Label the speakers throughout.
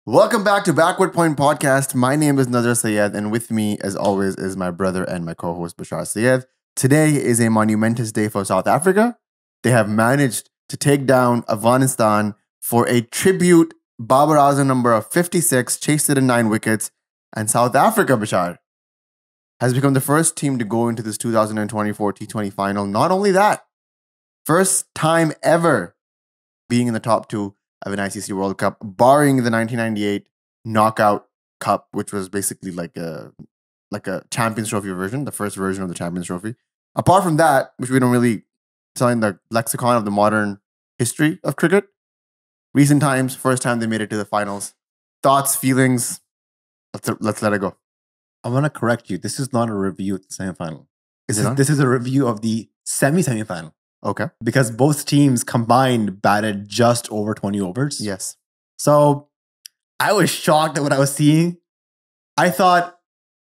Speaker 1: Welcome back to Backward Point Podcast. My name is Nazar Sayed, and with me, as always, is my brother and my co-host Bashar Sayed. Today is a monumentous day for South Africa. They have managed to take down Afghanistan for a tribute Babar Azam number of 56, chased it in 9 wickets, and South Africa, Bashar, has become the first team to go into this 2024 T20 final. Not only that, first time ever being in the top 2 of an ICC World Cup, barring the 1998 Knockout Cup, which was basically like a Champions Trophy version, the first version of the Champions Trophy. Apart from that, which we don't really tell in the lexicon of the modern history of cricket, recent times, first time they made it to the finals. Thoughts, feelings, let's let it go.
Speaker 2: I want to correct you. This is not a review of the semifinal.
Speaker 1: Is
Speaker 2: This is a review of the semi-semifinal.
Speaker 1: Okay.
Speaker 2: Because both teams combined batted just over 20 overs.
Speaker 1: Yes.
Speaker 2: So I was shocked at what I was seeing. I thought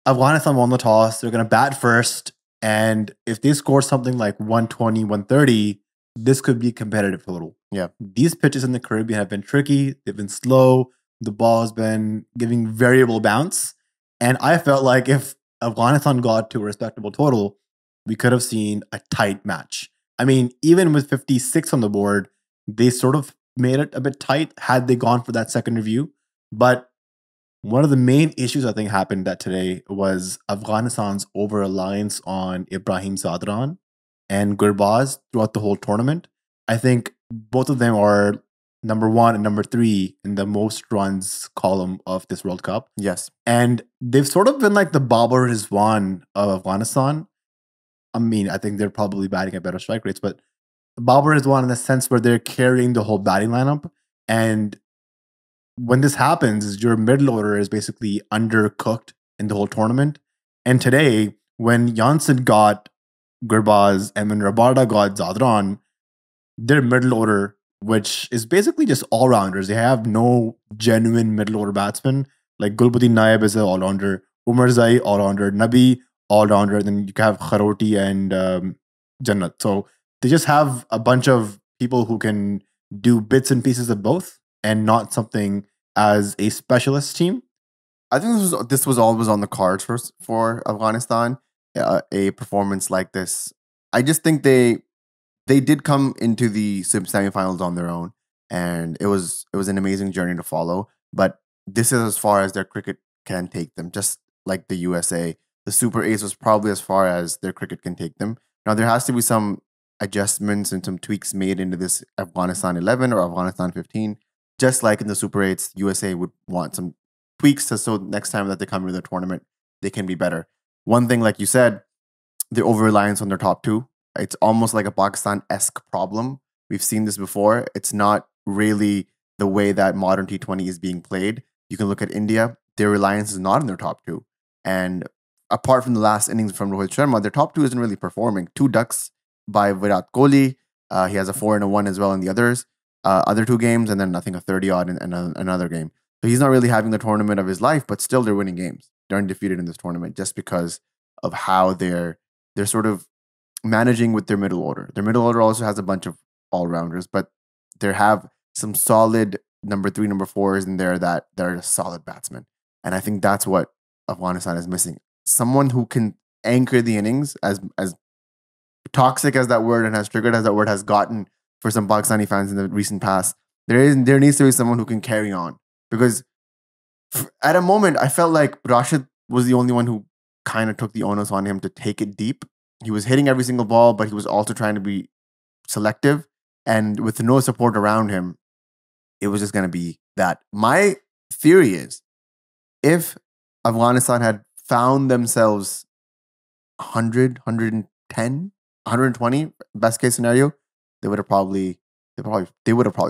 Speaker 2: Afghanistan won the toss. They're going to bat first. And if they score something like 120, 130, this could be a competitive total.
Speaker 1: Yeah.
Speaker 2: These pitches in the Caribbean have been tricky. They've been slow. The ball has been giving variable bounce. And I felt like if Afghanistan got to a respectable total, we could have seen a tight match. I mean, even with 56 on the board, they sort of made it a bit tight had they gone for that second review. But one of the main issues I think happened that today was Afghanistan's over-reliance on Ibrahim Zadran and Gurbaz throughout the whole tournament. I think both of them are number 1 and number 3 in the most runs column of this World Cup.
Speaker 1: Yes.
Speaker 2: And they've sort of been like the Babar Rizwan of Afghanistan. I mean, I think they're probably batting at better strike rates, but Babar is one in the sense where they're carrying the whole batting lineup. And when this happens, your middle order is basically undercooked in the whole tournament. And today, when Janssen got Gurbaz and when Rabada got Zadran, their middle order, which is basically just all-rounders. They have no genuine middle order batsmen. Like Gulbuddin Naib is an all-rounder, Umar Zai, all-rounder, Nabi, all-rounder, then you have Kharoti and Jannat. So they just have a bunch of people who can do bits and pieces of both and not something as a specialist team.
Speaker 1: I think this was always on the cards for Afghanistan, a performance like this. I just think they did come into the semifinals on their own, and it was an amazing journey to follow. But this is as far as their cricket can take them, just like the USA. The Super 8 was probably as far as their cricket can take them. Now, there has to be some adjustments and some tweaks made into this Afghanistan 11 or Afghanistan 15. Just like in the Super 8s, USA would want some tweaks so next time that they come into the tournament, they can be better. One thing, like you said, the over-reliance on their top 2. It's almost like a Pakistan-esque problem. We've seen this before. It's not really the way that modern T20 is being played. You can look at India. Their reliance is not in their top 2. And apart from the last innings from Rohit Sharma, their top 2 isn't really performing. 2 ducks by Virat Kohli. He has a 4 and a 1 as well in the other 2 games, and then I think a 30-odd in another game. So he's not really having the tournament of his life, but still they're winning games. They're undefeated in this tournament just because of how they're sort of managing with their middle order. Their middle order also has a bunch of all-rounders, but they have some solid number 3, number 4s in there that are solid batsmen. And I think that's what Afghanistan is missing. Someone who can anchor the innings, as toxic as that word and as triggered as that word has gotten for some Pakistani fans in the recent past. There needs to be someone who can carry on, because at a moment I felt like Rashid was the only one who kind of took the onus on him to take it deep. He was hitting every single ball, but he was also trying to be selective, and with no support around him, it was just going to be that. My theory is, if Afghanistan had found themselves 100, 110, 120, best case scenario, they would have probably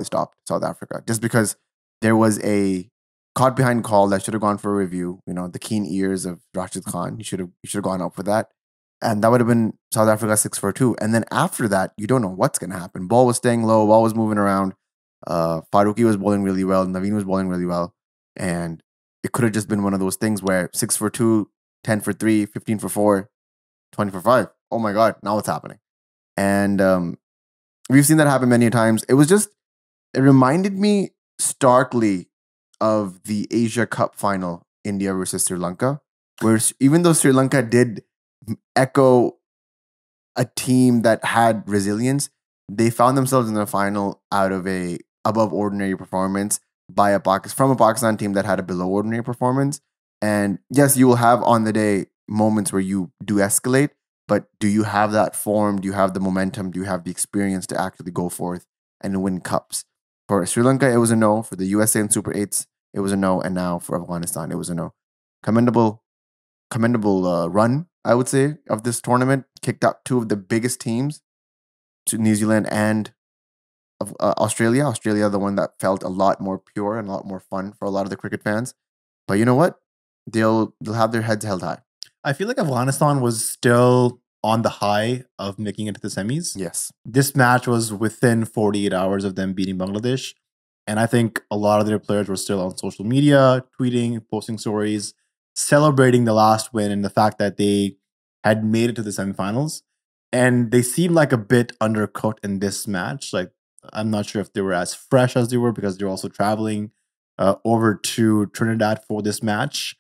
Speaker 1: stopped South Africa, just because there was a caught behind call that should have gone for a review. You know, the keen ears of Rashid Khan. You should have gone up for that, and that would have been South Africa 6 for 2. And then after that, you don't know what's going to happen. Ball was staying low. Ball was moving around. Faruqi was bowling really well. Naveen was bowling really well, and it could have just been one of those things where 6 for 2, 10 for 3, 15 for 4, 20 for 5. Oh my God, now what's happening? And we've seen that happen many times. It reminded me starkly of the Asia Cup final, India versus Sri Lanka, where even though Sri Lanka did echo a team that had resilience, they found themselves in the final out of a above ordinary performance from a Pakistan team that had a below ordinary performance. And yes, you will have on the day moments where you do escalate, but do you have that form? Do you have the momentum? Do you have the experience to actually go forth and win cups? For Sri Lanka, it was a no. For the USA and Super 8s, it was a no. And now for Afghanistan, it was a no. Commendable run, I would say, of this tournament. Kicked out two of the biggest teams, to New Zealand and Australia. Australia, the one that felt a lot more pure and a lot more fun for a lot of the cricket fans. But you know what? They'll have their heads held high.
Speaker 2: I feel like Afghanistan was still on the high of making it to the semis.
Speaker 1: Yes.
Speaker 2: This match was within 48 hours of them beating Bangladesh. And I think a lot of their players were still on social media, tweeting, posting stories, celebrating the last win and the fact that they had made it to the semifinals. And they seemed like a bit undercooked in this match. Like, I'm not sure if they were as fresh as they were because they're also traveling over to Trinidad for this match.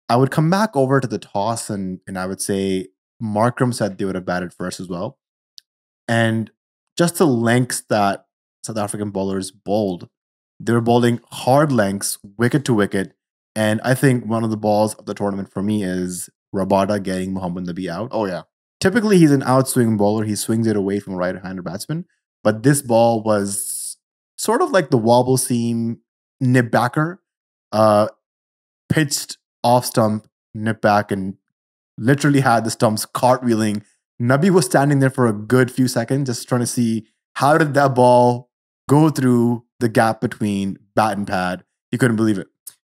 Speaker 2: I would come back over to the toss and I would say Markram said they would have batted first as well. And just the lengths that South African bowlers bowled, they were bowling hard lengths, wicket to wicket. And I think one of the balls of the tournament for me is Rabada getting Muhammad Nabi out.
Speaker 1: Oh, yeah.
Speaker 2: Typically, he's an outswing bowler. He swings it away from a right-hander batsman. But this ball was sort of like the wobble seam nip backer, pitched off stump, nip back, and literally had the stumps cartwheeling. Nabi was standing there for a good few seconds, just trying to see how did that ball go through the gap between bat and pad. He couldn't believe it.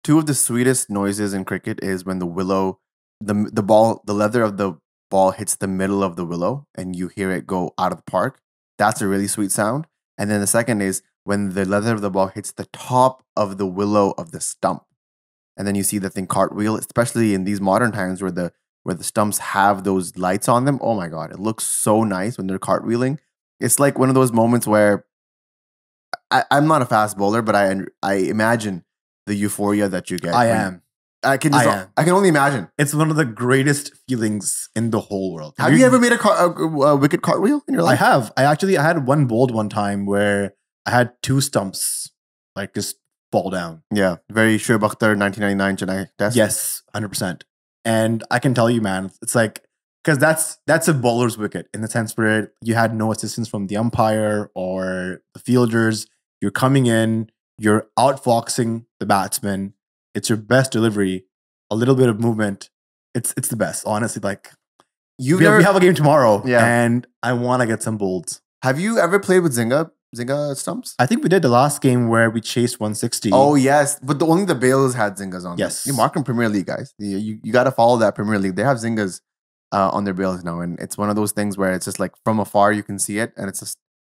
Speaker 1: Two of the sweetest noises in cricket is when the willow, the ball, the leather of the ball hits the middle of the willow and you hear it go out of the park. That's a really sweet sound. And then the second is when the leather of the ball hits the top of the willow of the stump. And then you see the thing cartwheel, especially in these modern times where the stumps have those lights on them. Oh my God, it looks so nice when they're cartwheeling. It's like one of those moments where I'm not a fast bowler, but I imagine the euphoria that you get. I can only imagine.
Speaker 2: It's one of the greatest feelings in the whole world.
Speaker 1: Have you ever made a wicket cartwheel in your life?
Speaker 2: I have. I had one bowled one time where I had two stumps like just fall down.
Speaker 1: Yeah, very Shoaib Akhtar 1999 Chennai test.
Speaker 2: Yes, 100%. And I can tell you, man, it's like, because that's a bowler's wicket in the sense where you had no assistance from the umpire or the fielders. You're coming in, you're outfoxing the batsman. It's your best delivery, a little bit of movement. It's the best, honestly. Like, we have a game tomorrow, and I want to get some bolds.
Speaker 1: Have you ever played with Zynga stumps?
Speaker 2: I think we did the last game where we chased 160.
Speaker 1: Oh yes, but only the Bales had Zyngas on.
Speaker 2: Yes,
Speaker 1: you mark them Premier League guys. You got to follow that Premier League. They have Zyngas on their Bales now, and it's one of those things where it's just like from afar you can see it, and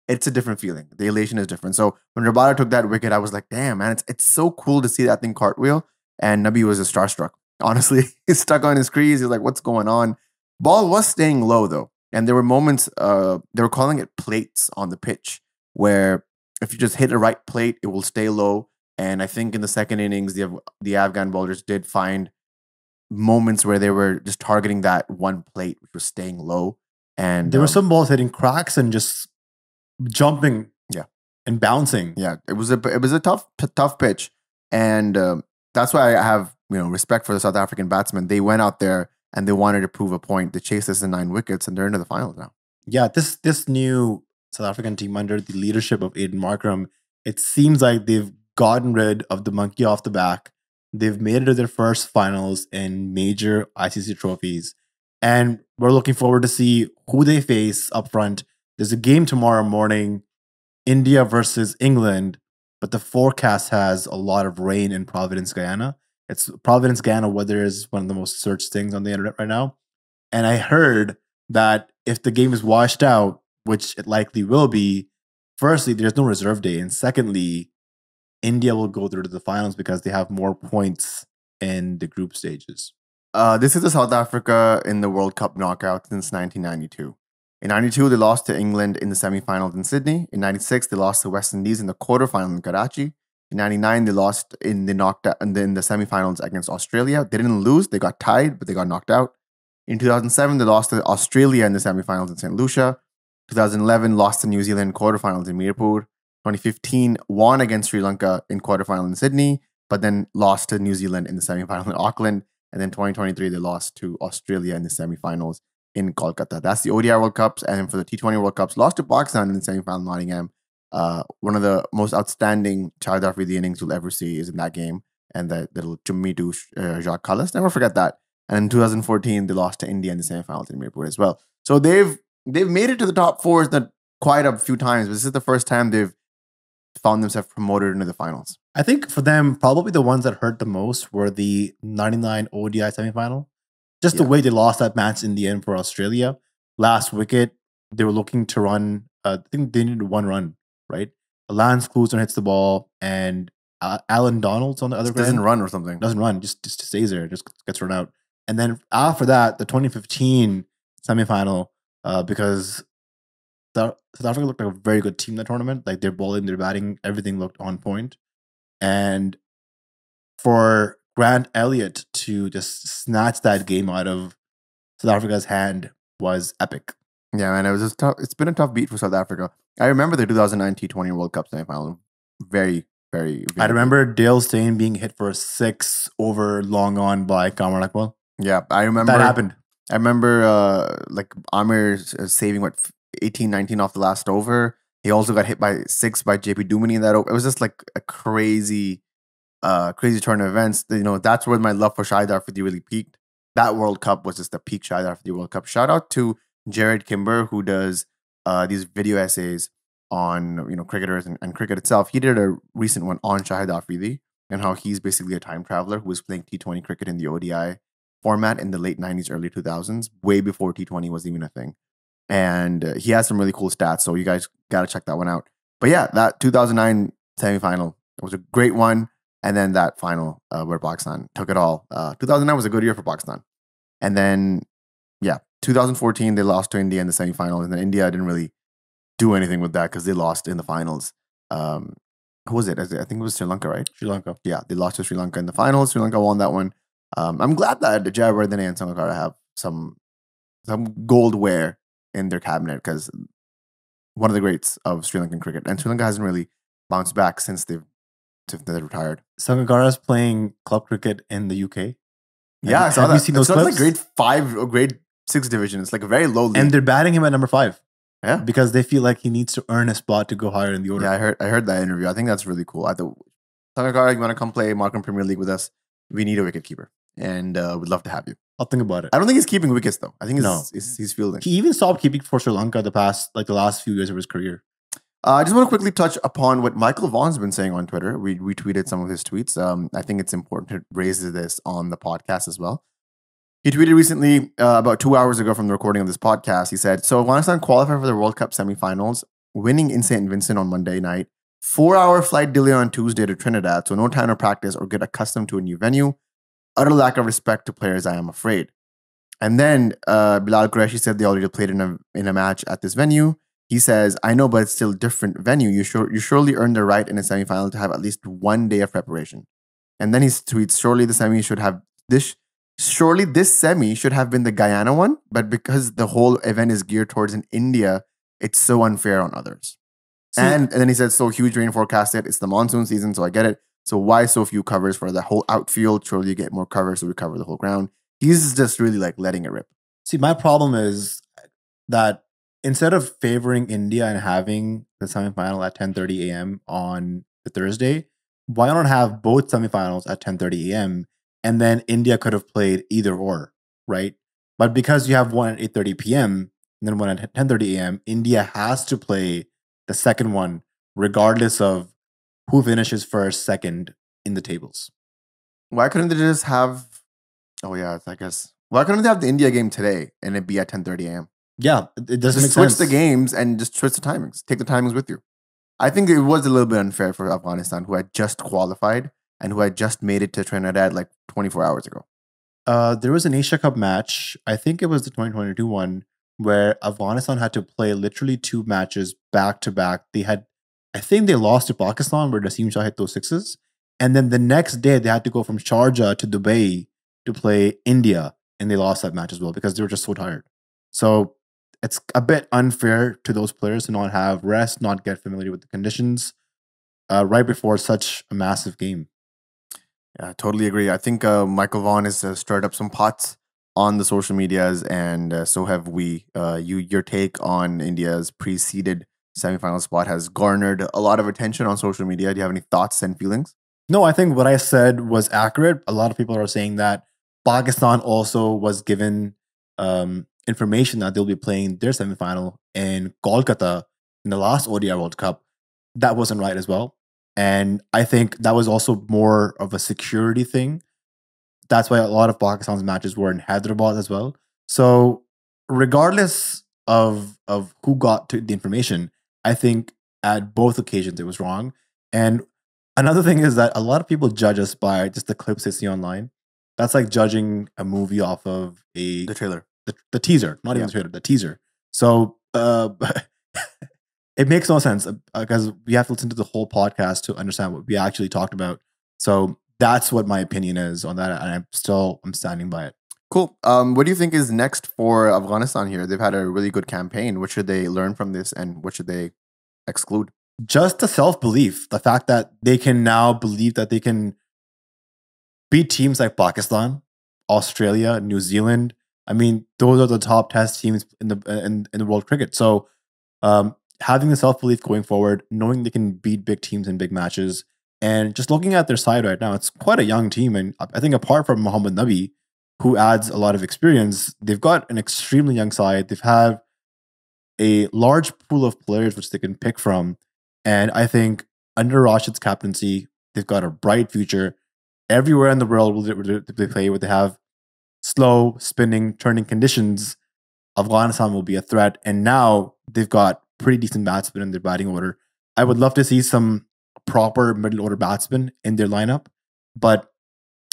Speaker 1: it's a different feeling. The elation is different. So when Rabada took that wicket, I was like, damn, man, it's so cool to see that thing cartwheel. And Nabi was a starstruck. Honestly, he's stuck on his crease. He's like, what's going on? Ball was staying low though. And there were moments, they were calling it plates on the pitch, where if you just hit a right plate, it will stay low. And I think in the second innings, the Afghan bowlers did find moments where they were just targeting that one plate, which was staying low. And
Speaker 2: there were some balls hitting cracks and just jumping, and bouncing.
Speaker 1: Yeah, it was a tough pitch, and that's why I have respect for the South African batsmen. They went out there and they wanted to prove a point. They chased this in 9 wickets, and they're into the finals now. Yeah,
Speaker 2: this new South African team under the leadership of Aiden Markram, it seems like they've gotten rid of the monkey off the back. They've made it to their first finals in major ICC trophies, and we're looking forward to see who they face up front. There's a game tomorrow morning, India versus England, but the forecast has a lot of rain in Providence, Guyana. It's Providence, Guyana weather is one of the most searched things on the internet right now. And I heard that if the game is washed out, which it likely will be, firstly, there's no reserve day. And secondly, India will go through to the finals because they have more points in the group stages.
Speaker 1: This is the South Africa in the World Cup knockout since 1992. In 92, they lost to England in the semifinals in Sydney. In 96, they lost to West Indies in the quarterfinal in Karachi. In 99, they lost in the knockout and then the semifinals against Australia. They didn't lose, they got tied, but they got knocked out. In 2007, they lost to Australia in the semifinals in St. Lucia. 2011, lost to New Zealand in quarterfinals in Mirpur. 2015, won against Sri Lanka in quarterfinal in Sydney, but then lost to New Zealand in the semifinal in Auckland. And then 2023, they lost to Australia in the semifinals in Kolkata. That's the ODI World Cups. And for the T20 World Cups, lost to Pakistan in the semifinal in Nottingham. One of the most outstanding Shahid Afridi innings you'll ever see is in that game. And the little Chummi to Jacques Kallis. Never forget that. And in 2014, they lost to India in the semifinals in Mirpur as well. So they've made it to the top fours quite a few times, but this is the first time they've found themselves promoted into the finals.
Speaker 2: I think for them, probably the ones that hurt the most were the 99 ODI semifinal. Just the way they lost that match in the end for Australia. Last wicket, they were looking to run. I think they needed one run, right? Lance Klusener hits the ball, and Alan Donald's on the other
Speaker 1: doesn't run or something.
Speaker 2: Doesn't run, just stays there, just gets run out. And then after that, the 2015 semifinal, because South Africa looked like a very good team in that tournament. Like their bowling, their batting, everything looked on point. And for Grant Elliott to just snatch that game out of South Africa's hand was epic.
Speaker 1: Yeah, man, it was just tough. It's been a tough beat for South Africa. I remember the 2009 T20 World Cup semifinal. Very, very.
Speaker 2: I remember Dale Steyn being hit for a 6 over long on by Kamran Akmal.
Speaker 1: Yeah, I remember
Speaker 2: that happened.
Speaker 1: I remember like Amir saving 18, 19 off the last over. He also got hit by 6 by JP Duminy in that over. It was just like a crazy turn of events. You know, that's where my love for Shahid Afridi really peaked. That World Cup was just the peak Shahid Afridi World Cup. Shout out to Jared Kimber, who does these video essays on cricketers and cricket itself. He did a recent one on Shahid Afridi and how he's basically a time traveler who was playing T20 cricket in the ODI format in the late 90s, early 2000s, way before T20 was even a thing. And he has some really cool stats, so you guys got to check that one out. But yeah, that 2009 semifinal was a great one. And then that final where Pakistan took it all. 2009 was a good year for Pakistan. And then, 2014, they lost to India in the semifinals. And then India didn't really do anything with that because they lost in the finals. Who was it? I think it was Sri Lanka, right?
Speaker 2: Sri Lanka.
Speaker 1: Yeah, they lost to Sri Lanka in the finals. Sri Lanka won that one. I'm glad that Jayawardene and Sangakkara have some goldware in their cabinet because one of the greats of Sri Lankan cricket. And Sri Lanka hasn't really bounced back since they've retired.
Speaker 2: Sangakkara is playing club cricket in the UK.
Speaker 1: Yeah, I saw that.
Speaker 2: Have you seen those clips?
Speaker 1: Like grade 5 or grade 6 division. It's like a very low league.
Speaker 2: And they're batting him at number 5.
Speaker 1: Yeah.
Speaker 2: Because they feel like he needs to earn a spot to go higher in the order.
Speaker 1: Yeah, I heard that interview. I think that's really cool. Sangakkara, you want to come play Markham Premier League with us? We need a wicketkeeper. And we'd love to have you.
Speaker 2: I'll think about it.
Speaker 1: I don't think he's keeping wickets though. I think he's fielding.
Speaker 2: He even stopped keeping for Sri Lanka the last few years of his career.
Speaker 1: I just want to quickly touch upon what Michael Vaughan's been saying on Twitter. We retweeted some of his tweets. I think it's important to raise this on the podcast as well. He tweeted recently, about 2 hours ago from the recording of this podcast. He said, "So Afghanistan qualified for the World Cup semifinals, winning in St. Vincent on Monday night. 4-hour flight delay on Tuesday to Trinidad, so no time to practice or get accustomed to a new venue. Utter lack of respect to players, I am afraid." And then Bilal Qureshi said they already played in a match at this venue. He says, "I know, but it's still a different venue. You surely earned the right in a semifinal to have at least 1 day of preparation." And then he tweets, "Surely this semi should have been the Guyana one, but because the whole event is geared towards in India, it's so unfair on others." And then he said, "So huge rain forecasted. It's the monsoon season, so I get it. So why so few covers for the whole outfield? Surely you get more covers so we cover the whole ground." He's just really like letting it rip.
Speaker 2: See, my problem is that instead of favoring India and having the semifinal at 10:30 a.m. on the Thursday, why not have both semifinals at 10:30 a.m. and then India could have played either or, right? But because you have one at 8:30 p.m. and then one at 10:30 a.m., India has to play the second one regardless of who finishes first, second in the tables.
Speaker 1: Why couldn't they just have... Oh, yeah, I guess. Why couldn't they have the India game today and it be at 10:30 a.m.?
Speaker 2: Yeah, it doesn't make
Speaker 1: switch
Speaker 2: sense.
Speaker 1: The games and just switch the timings. Take the timings with you. I think it was a little bit unfair for Afghanistan, who had just qualified and who had just made it to Trinidad like 24 hours ago.
Speaker 2: There was an Asia Cup match, I think it was the 2022 one, where Afghanistan had to play literally 2 matches back to back. They had I think they lost to Pakistan where Naseem Shah hit those sixes. And then the next day they had to go from Sharjah to Dubai to play India. And they lost that match as well because they were just so tired. So it's a bit unfair to those players to not have rest, not get familiar with the conditions right before such a massive game.
Speaker 1: Yeah, I totally agree. I think Michael Vaughan has stirred up some pots on the social medias, and so have we. Your take on India's preceded semifinal spot has garnered a lot of attention on social media. Do you have any thoughts and feelings?
Speaker 2: No, I think what I said was accurate. A lot of people are saying that Pakistan also was given information that they'll be playing their semifinal in Kolkata in the last ODI World Cup. That wasn't right as well. And I think that was also more of a security thing. That's why a lot of Pakistan's matches were in Hyderabad as well. So regardless of who got to the information, I think at both occasions it was wrong. And another thing is that a lot of people judge us by just the clips they see online. That's like judging a movie off of
Speaker 1: The trailer.
Speaker 2: the teaser, not even the trailer, the teaser. So it makes no sense because we have to listen to the whole podcast to understand what we actually talked about. So that's what my opinion is on that, and I'm standing by it.
Speaker 1: Cool. What do you think is next for Afghanistan here? They've had a really good campaign. What should they learn from this, and what should they exclude?
Speaker 2: Just the self-belief, the fact that they can now believe that they can beat teams like Pakistan, Australia, New Zealand. I mean, those are the top test teams in the world cricket. So having the self-belief going forward, knowing they can beat big teams in big matches, and just looking at their side right now, it's quite a young team. And I think apart from Mohammad Nabi, who adds a lot of experience, they've got an extremely young side. They've had a large pool of players which they can pick from. And I think under Rashid's captaincy, they've got a bright future. Everywhere in the world where they play, where they have slow, spinning, turning conditions, Afghanistan will be a threat. And now they've got pretty decent batsmen in their batting order. I would love to see some proper middle order batsmen in their lineup. But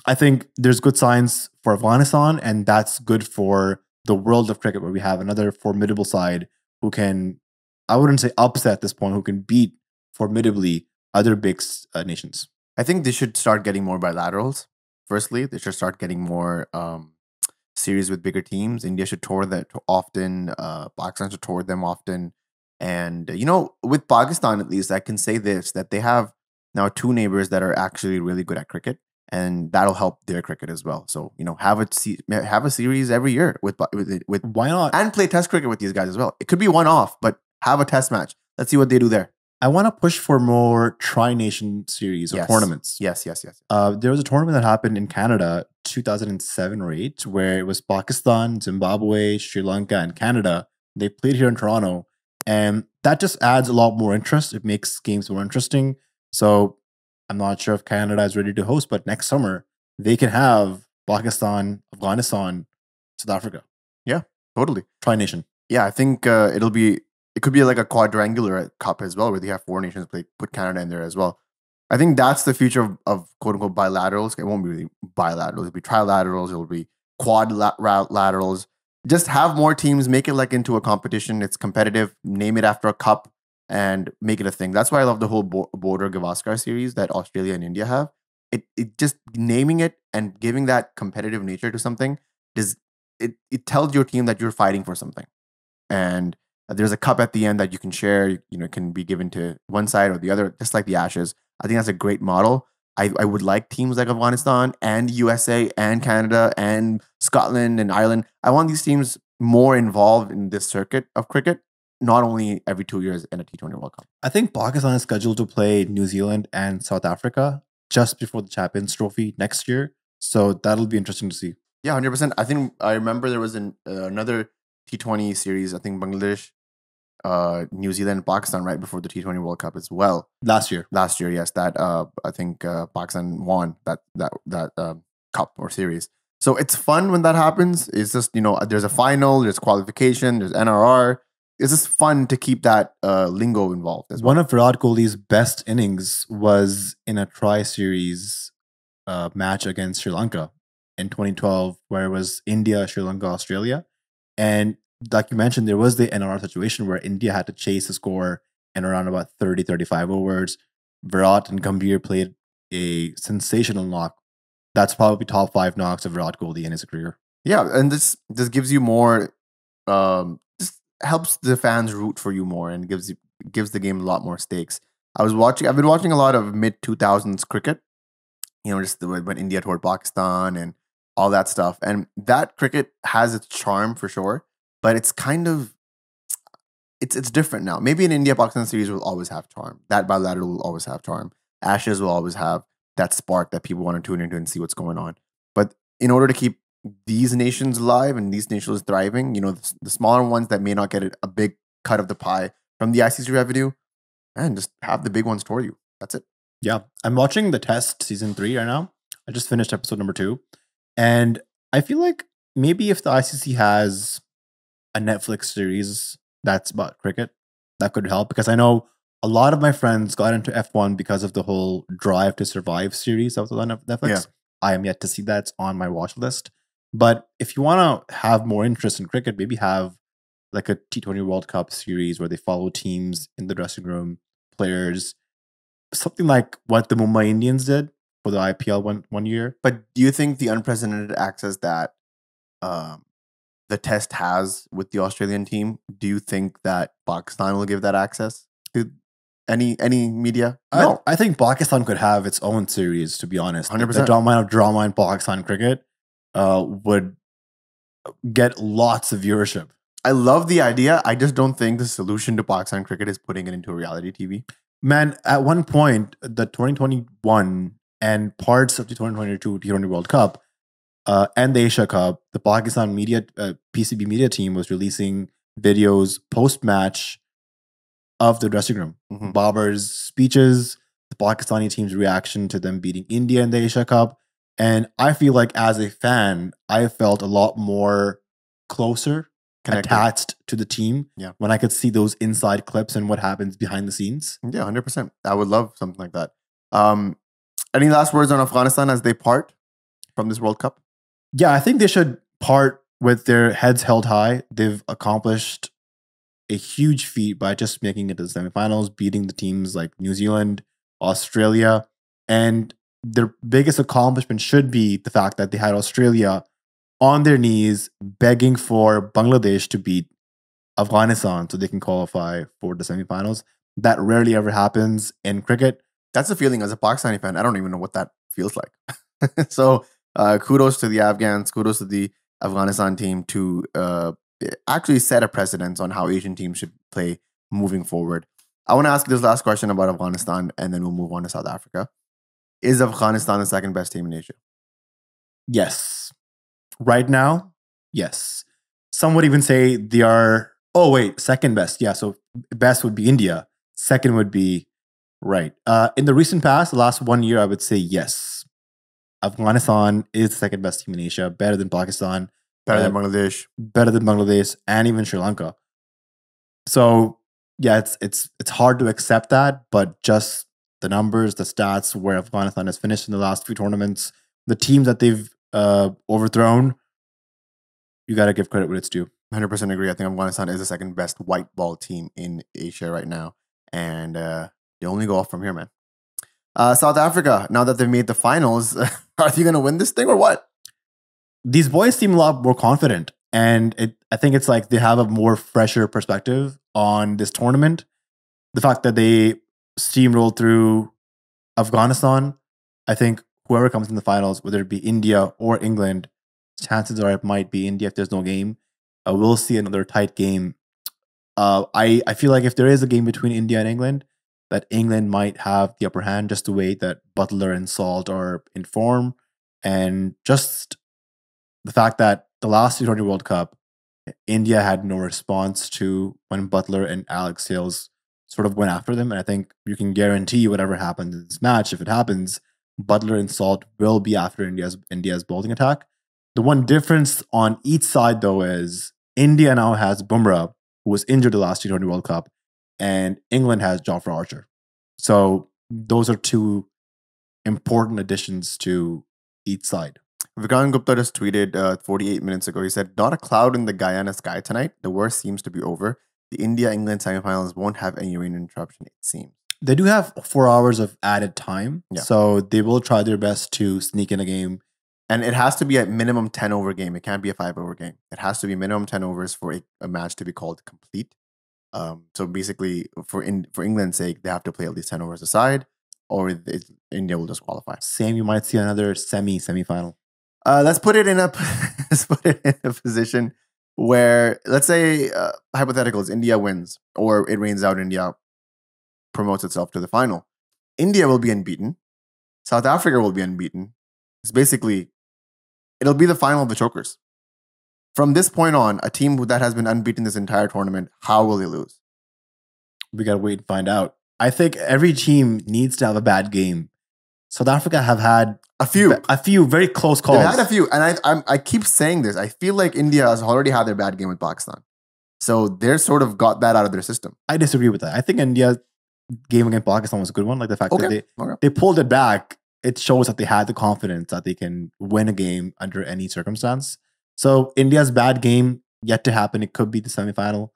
Speaker 2: I think there's good signs for Afghanistan, and that's good for the world of cricket, where we have another formidable side who can, I wouldn't say upset at this point, who can beat formidably other big nations.
Speaker 1: I think they should start getting more bilaterals. Firstly, they should start getting more series with bigger teams. India should tour that often. Pakistan should tour them often. And, with Pakistan, at least, I can say this, that they have now two neighbors that are actually really good at cricket. And that'll help their cricket as well. So, have a series every year with
Speaker 2: why not?
Speaker 1: And play test cricket with these guys as well. It could be one off, but have a test match. Let's see what they do there.
Speaker 2: I want to push for more tri-nation series or tournaments.
Speaker 1: Yes.
Speaker 2: There was a tournament that happened in Canada 2007 or 8 where it was Pakistan, Zimbabwe, Sri Lanka, and Canada. They played here in Toronto. And that just adds a lot more interest. It makes games more interesting. So I'm not sure if Canada is ready to host, but next summer they can have Pakistan, Afghanistan, South Africa.
Speaker 1: Yeah, totally.
Speaker 2: Tri-nation.
Speaker 1: Yeah, I think it could be like a quadrangular cup as well, where they have 4 nations play, put Canada in there as well. I think that's the future of quote unquote bilaterals. It won't be really bilaterals. It'll be trilaterals. It'll be quadrilaterals. Just have more teams, make it like into a competition. It's competitive. Name it after a cup and make it a thing. That's why I love the whole border Gavaskar series that Australia and India have. It just naming it and giving that competitive nature to something it tells your team that you're fighting for something. And there's a cup at the end that you can share. It can be given to one side or the other, just like the Ashes. I think that's a great model. I would like teams like Afghanistan and USA and Canada and Scotland and Ireland. I want these teams more involved in this circuit of cricket, not only every 2 years in a T20 World Cup.
Speaker 2: I think Pakistan is scheduled to play New Zealand and South Africa just before the Champions Trophy next year. So that'll be interesting to see.
Speaker 1: Yeah, 100%. I remember there was another T20 series, I think Bangladesh, New Zealand, and Pakistan right before the T20 World Cup as well.
Speaker 2: Last year,
Speaker 1: yes. That I think Pakistan won that cup or series. So it's fun when that happens. It's just there's a final, there's qualification, there's NRR. It's just fun to keep that lingo involved as well.
Speaker 2: One of Virat Kohli's best innings was in a tri-series match against Sri Lanka in 2012, where it was India, Sri Lanka, Australia. And like you mentioned, there was the NRR situation where India had to chase the score in around about 30, 35 overs. Virat and Gambhir played a sensational knock. That's probably top 5 knocks of Virat Kohli in his career.
Speaker 1: Yeah, and this gives you more. Just helps the fans root for you more, and gives the game a lot more stakes. I've been watching a lot of mid 2000s cricket. Just when India toured Pakistan and all that stuff, and that cricket has its charm for sure. But it's kind of it's different now. Maybe an India Pakistan series will always have charm. That bilateral will always have charm. Ashes will always have that spark that people want to tune into and see what's going on. But in order to keep these nations alive and these nations thriving, the smaller ones that may not get a big cut of the pie from the ICC revenue, and just have the big ones toward you. That's it.
Speaker 2: Yeah. I'm watching the Test season 3 right now. I just finished episode number 2. And I feel like maybe if the ICC has a Netflix series that's about cricket, that could help, because I know a lot of my friends got into F1 because of the whole Drive to Survive series that was on Netflix.
Speaker 1: Yeah.
Speaker 2: I am yet to see that. It's on my watch list. But if you want to have more interest in cricket, maybe have like a T20 World Cup series where they follow teams in the dressing room, players, something like what the Mumbai Indians did for the IPL one year.
Speaker 1: But do you think the unprecedented access that the Test has with the Australian team, do you think that Pakistan will give that access to any media? No.
Speaker 2: I think Pakistan could have its own series, to be honest.
Speaker 1: 100%.
Speaker 2: The amount of drama in Pakistan cricket would get lots of viewership.
Speaker 1: I love the idea. I just don't think the solution to Pakistan cricket is putting it into reality TV.
Speaker 2: Man, at one point, the 2021 and parts of the 2022 T20 World Cup and the Asia Cup, the Pakistan media, PCB media team was releasing videos post-match of the dressing room.
Speaker 1: Mhm.
Speaker 2: Babar's speeches, the Pakistani team's reaction to them beating India in the Asia Cup. And I feel like as a fan, I felt a lot more closer,
Speaker 1: Connected.
Speaker 2: attached to the team,
Speaker 1: Yeah.
Speaker 2: when I could see those inside clips and what happens behind the scenes.
Speaker 1: Yeah, 100%. I would love something like that. Any last words on Afghanistan as they part from this World Cup?
Speaker 2: Yeah, I think they should part with their heads held high. They've accomplished a huge feat by just making it to the semifinals, beating the teams like New Zealand, Australia, and their biggest accomplishment should be the fact that they had Australia on their knees begging for Bangladesh to beat Afghanistan so they can qualify for the semifinals. That rarely ever happens in cricket.
Speaker 1: That's the feeling as a Pakistani fan. I don't even know what that feels like. So kudos to the Afghans, kudos to the Afghanistan team to actually set a precedence on how Asian teams should play moving forward. I want to ask this last question about Afghanistan, and then we'll move on to South Africa. Is Afghanistan the second best team in Asia?
Speaker 2: Yes. Right now, yes. Some would even say they are, oh wait, second best. Yeah, so best would be India. Second would be, right. In the recent past, the last 1 year, I would say yes. Afghanistan is the second best team in Asia, better than Pakistan,
Speaker 1: Better than Bangladesh,
Speaker 2: and even Sri Lanka. So yeah, it's hard to accept that, but just the numbers, the stats, where Afghanistan has finished in the last few tournaments, the teams that they've overthrown, you got to give credit where it's due.
Speaker 1: 100% agree. I think Afghanistan is the second best white ball team in Asia right now, and they only go off from here, man. South Africa, now that they've made the finals, are they going to win this thing or what?
Speaker 2: These boys seem a lot more confident, and I think it's like they have a more fresher perspective on this tournament. The fact that they steamrolled through Afghanistan, I think whoever comes in the finals, whether it be India or England, chances are it might be India if there's no game. We'll see another tight game. I feel like if there is a game between India and England, that England might have the upper hand, just the way that Butler and Salt are in form, and just the fact that the last T20 World Cup, India had no response to when Butler and Alex Hales sort of went after them. And I think you can guarantee whatever happens in this match, if it happens, Butler and Salt will be after India's bowling attack. The one difference on each side, though, is India now has Bumrah, who was injured the last T20 World Cup, and England has Jofra Archer. So those are two important additions to each side.
Speaker 1: Vigan Gupta just tweeted 48 minutes ago. He said, "Not a cloud in the Guyana sky tonight. The worst seems to be over. the India-England semifinals won't have any rain interruption, it seems.
Speaker 2: They do have 4 hours of added time.
Speaker 1: Yeah.
Speaker 2: So they will try their best to sneak in a game.
Speaker 1: And it has to be a minimum 10-over game. It can't be a 5-over game. It has to be minimum 10 overs for a match to be called complete. So basically, for England's sake, they have to play at least 10 overs aside, or India will just qualify.
Speaker 2: Same, you might see another semi-final.
Speaker 1: Let's put it in a position where, let's say, hypotheticals, India wins, or it rains out, India promotes itself to the final. India will be unbeaten. South Africa will be unbeaten. It's basically, it'll be the final of the chokers. From this point on, a team that has been unbeaten this entire tournament, how will they lose?
Speaker 2: We got to wait and find out. I think every team needs to have a bad game. South Africa have had
Speaker 1: a few
Speaker 2: very close calls.
Speaker 1: They've had a few, and I keep saying this. I feel like India has already had their bad game with Pakistan, so they're sort of got that out of their system.
Speaker 2: I disagree with that. I think India's game against Pakistan was a good one. Like the fact that they pulled it back, it shows that they had the confidence that they can win a game under any circumstance. So India's bad game yet to happen. It could be the semifinal.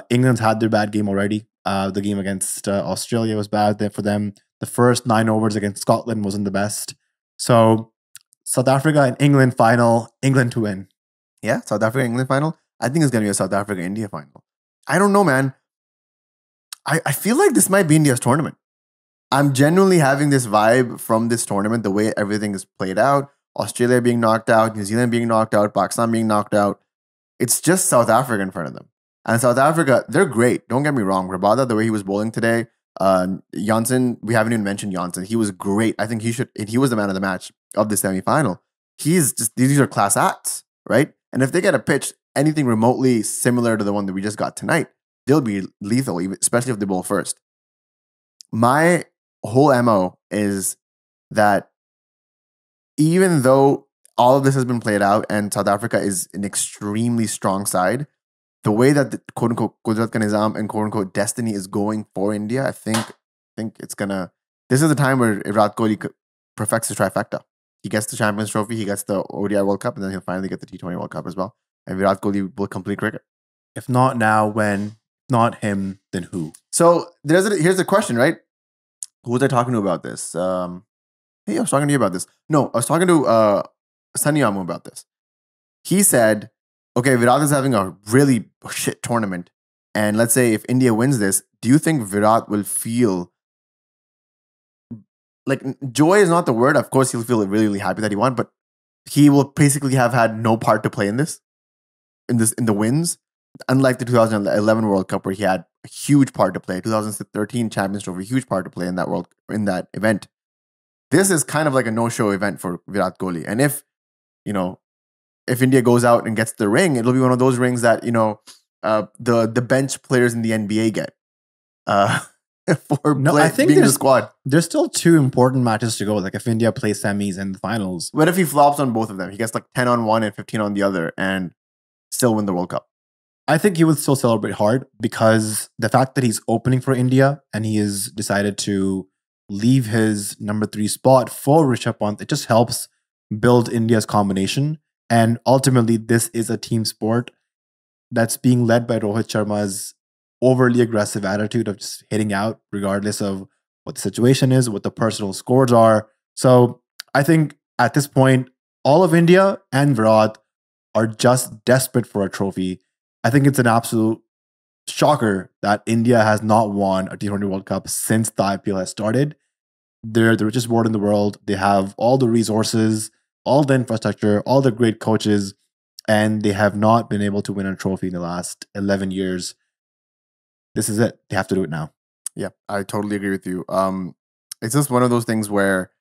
Speaker 2: England's had their bad game already. The game against Australia was bad there for them. The first 9 overs against Scotland wasn't the best. So South Africa and England final, England to win.
Speaker 1: Yeah, South Africa, England final. I think it's going to be a South Africa, India final. I don't know, man. I feel like this might be India's tournament. I'm genuinely having this vibe from this tournament, the way everything is played out. Australia being knocked out, New Zealand being knocked out, Pakistan being knocked out. It's just South Africa in front of them. And South Africa, they're great. Don't get me wrong. Rabada, the way he was bowling today, Janssen, we haven't even mentioned Janssen. He was great. I think he was the man of the match of the semifinal. These are class acts, right? And if they get a pitch anything remotely similar to the one that we just got tonight, they'll be lethal, especially if they bowl first. My whole MO is that even though all of this has been played out and South Africa is an extremely strong side, the way that the quote-unquote Qudrat ka Nizam and quote-unquote destiny is going for India, I think it's gonna... This is the time where Virat Kohli perfects the trifecta. He gets the Champions Trophy, he gets the ODI World Cup, and then he'll finally get the T20 World Cup as well. And Virat Kohli will complete cricket.
Speaker 2: If not now, when? Not him, then who?
Speaker 1: So here's the question, right? Who was I talking to about this? Hey, I was talking to you about this. No, I was talking to Sunny Amu about this. He said, okay, Virat is having a really shit tournament. And let's say if India wins this, do you think Virat will feel... Like, joy is not the word. Of course, he'll feel really, really happy that he won, but he will basically have had no part to play in the wins. Unlike the 2011 World Cup, where he had a huge part to play, 2013 Champions Trophy, huge part to play in that event. This is kind of like a no-show event for Virat Kohli. And if India goes out and gets the ring, it'll be one of those rings that the bench players in the NBA get I think being in the squad.
Speaker 2: There's still 2 important matches to go. Like if India plays semis and the finals.
Speaker 1: What if he flops on both of them? He gets like 10 on one and 15 on the other, and still win the World Cup.
Speaker 2: I think he would still celebrate hard because the fact that he's opening for India and he has decided to leave his number 3 spot for Rishabh Pant, it just helps build India's combination. And ultimately, this is a team sport that's being led by Rohit Sharma's overly aggressive attitude of just hitting out regardless of what the situation is, what the personal scores are. So I think at this point, all of India and Virat are just desperate for a trophy. I think it's an absolute shocker that India has not won a T20 World Cup since the IPL has started. They're the richest board in the world. They have all the resources, all the infrastructure, all the great coaches, and they have not been able to win a trophy in the last 11 years. This is it. They have to do it now.
Speaker 1: Yeah, I totally agree with you. It's just one of those things where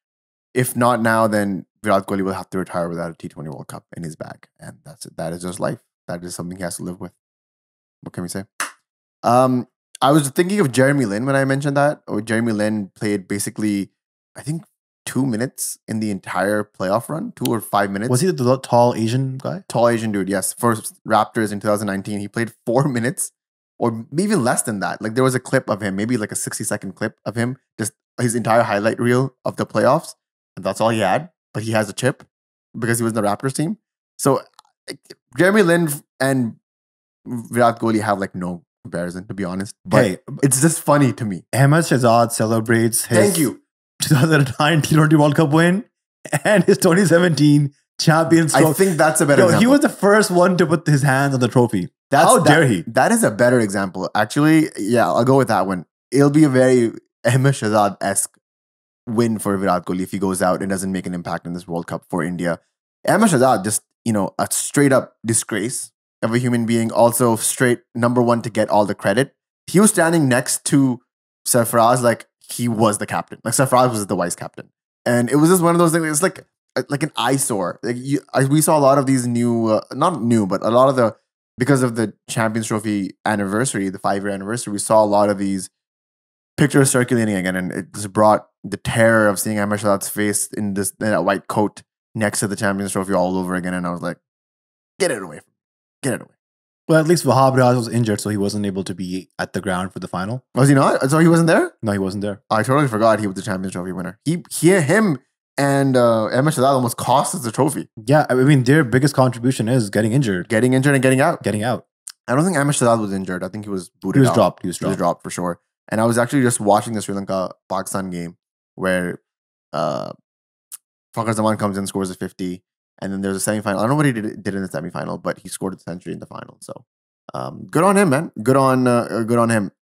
Speaker 1: if not now, then Virat Kohli will have to retire without a T20 World Cup in his bag. And that's it. That is just life. That is something he has to live with. What can we say? I was thinking of Jeremy Lin when I mentioned that. Jeremy Lin played basically, I think, 2 minutes in the entire playoff run, 2 or 5 minutes.
Speaker 2: Was he the tall Asian guy?
Speaker 1: Tall Asian dude, yes. For Raptors in 2019, he played 4 minutes or even less than that. Like there was a clip of him, maybe like a 60-second clip of him, just his entire highlight reel of the playoffs. And that's all he had. But he has a chip because he was in the Raptors team. So Jeremy Lin and Virat Kohli have like no comparison, to be honest. But
Speaker 2: Hey,
Speaker 1: it's just funny to me.
Speaker 2: Ahmed Shahzad celebrates his
Speaker 1: Thank you.
Speaker 2: 2009 T20 World Cup win and his 2017 Champions
Speaker 1: I
Speaker 2: Trophy.
Speaker 1: think that's a better example.
Speaker 2: He was the first one to put his hands on the trophy. How dare he?
Speaker 1: That is a better example. Actually, yeah, I'll go with that one. It'll be a very Ahmed Shahzad-esque win for Virat Kohli if he goes out and doesn't make an impact in this World Cup for India. Ahmed Shahzad, just, a straight up disgrace of a human being. Also, straight number one to get all the credit. He was standing next to Sarfaraz like he was the captain. Like Sarfaraz was the vice captain. And it was just one of those things. It's like an eyesore. We saw a lot of these new, not new, but a lot of the, because of the Champions Trophy anniversary, the 5-year anniversary, we saw a lot of these pictures circulating again, and it just brought the terror of seeing Ahmed Shahzad's face in that white coat next to the Champions Trophy all over again. And I was like, get it away from me. Get it away.
Speaker 2: Well, at least Wahab Riaz was injured, so he wasn't able to be at the ground for the final.
Speaker 1: Was he not? So he wasn't there?
Speaker 2: No, he wasn't there.
Speaker 1: I totally forgot he was the Champions Trophy winner. Him and Ahmed Shahzad almost cost us the trophy.
Speaker 2: Yeah, I mean, their biggest contribution is getting injured.
Speaker 1: Getting injured and getting out.
Speaker 2: Getting out.
Speaker 1: I don't think Ahmed Shahzad was injured. I think he was booted
Speaker 2: He was
Speaker 1: out.
Speaker 2: dropped.
Speaker 1: He was dropped for sure. And I was actually just watching the Sri Lanka-Pakistan game where Fakhar Zaman comes in, scores a 50, and then there's a semi-final. I don't know what he did in the semi-final, but he scored a century in the final. So good on him, man. Good on him.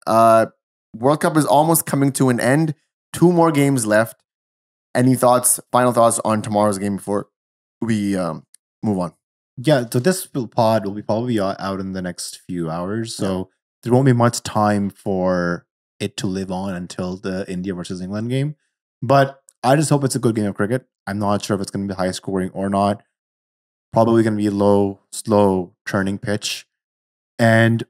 Speaker 1: World Cup is almost coming to an end. 2 more games left. Any final thoughts on tomorrow's game before we move on?
Speaker 2: Yeah, so this pod will be probably out in the next few hours. So there won't be much time for it to live on until the India versus England game. But I just hope it's a good game of cricket. I'm not sure if it's going to be high scoring or not. Probably going to be a low, slow turning pitch. And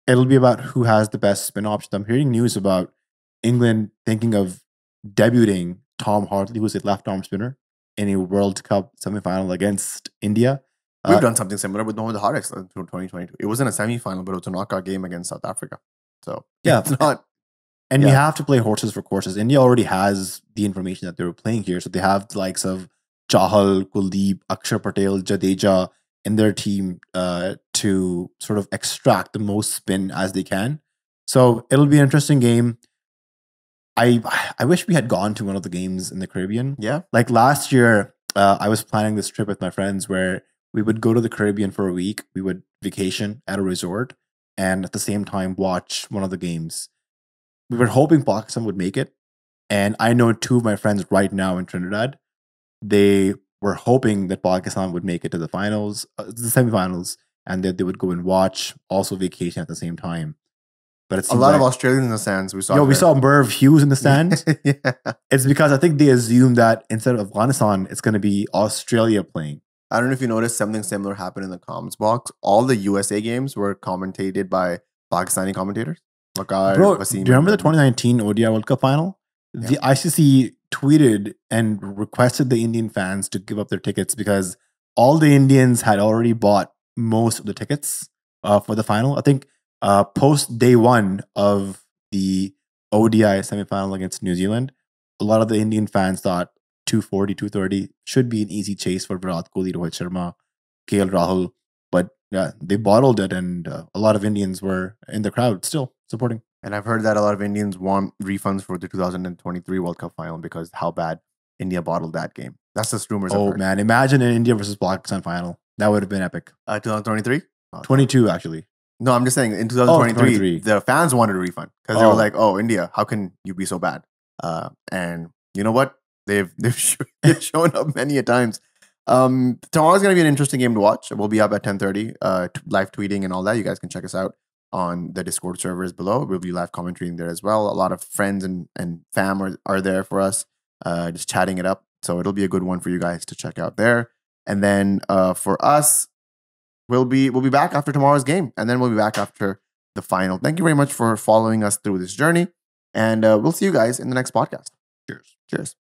Speaker 2: it'll be about who has the best spin option. I'm hearing news about England thinking of debuting Tom Hartley, who's a left arm spinner, in a World Cup semifinal against India.
Speaker 1: We've done something similar with Mohammad Haris in 2022. It wasn't a semifinal, but it was a knockout game against South Africa. So
Speaker 2: yeah,
Speaker 1: it's not.
Speaker 2: And you have to play horses for courses. India already has the information that they were playing here. So they have the likes of Chahal, Kuldeep, Akshar Patel, Jadeja in their team to sort of extract the most spin as they can. So it'll be an interesting game. I wish we had gone to one of the games in the Caribbean.
Speaker 1: Yeah.
Speaker 2: Like last year, I was planning this trip with my friends where we would go to the Caribbean for a week. We would vacation at a resort and at the same time watch one of the games. We were hoping Pakistan would make it. And I know 2 of my friends right now in Trinidad. They were hoping that Pakistan would make it to the finals, the semifinals, and that they would go and watch, also vacation at the same time. But it's
Speaker 1: a lot of Australians in the stands. We
Speaker 2: saw Merv Hughes in the stands.
Speaker 1: Yeah.
Speaker 2: It's because I think they assume that instead of Afghanistan, it's going to be Australia playing.
Speaker 1: I don't know if you noticed, something similar happened in the comments box. All the USA games were commentated by Pakistani commentators.
Speaker 2: Bro, do you remember the 2019 ODI World Cup final? Yeah. The ICC tweeted and requested the Indian fans to give up their tickets because all the Indians had already bought most of the tickets for the final. I think post day 1 of the ODI semifinal against New Zealand, a lot of the Indian fans thought 240, 230 should be an easy chase for Virat Kohli, Rohit Sharma, KL Rahul. But yeah, they bottled it, and a lot of Indians were in the crowd still supporting.
Speaker 1: And I've heard that a lot of Indians want refunds for the 2023 World Cup final because how bad India bottled that game. That's just rumors.
Speaker 2: Oh man, imagine an India versus Pakistan final. That would have been epic.
Speaker 1: 2023?
Speaker 2: 22 actually.
Speaker 1: No, I'm just saying in 2023, the fans wanted a refund because they were like, "Oh, India, how can you be so bad?" And you know what? They've shown up many a times. Tomorrow's going to be an interesting game to watch. We'll be up at 10:30, live tweeting and all that. You guys can check us out on the Discord servers below. We'll be live commentating there as well. A lot of friends and fam are there for us, just chatting it up. So it'll be a good one for you guys to check out there. And then for us, we'll be back after tomorrow's game, and then we'll be back after the final. Thank you very much for following us through this journey, and we'll see you guys in the next podcast. Cheers.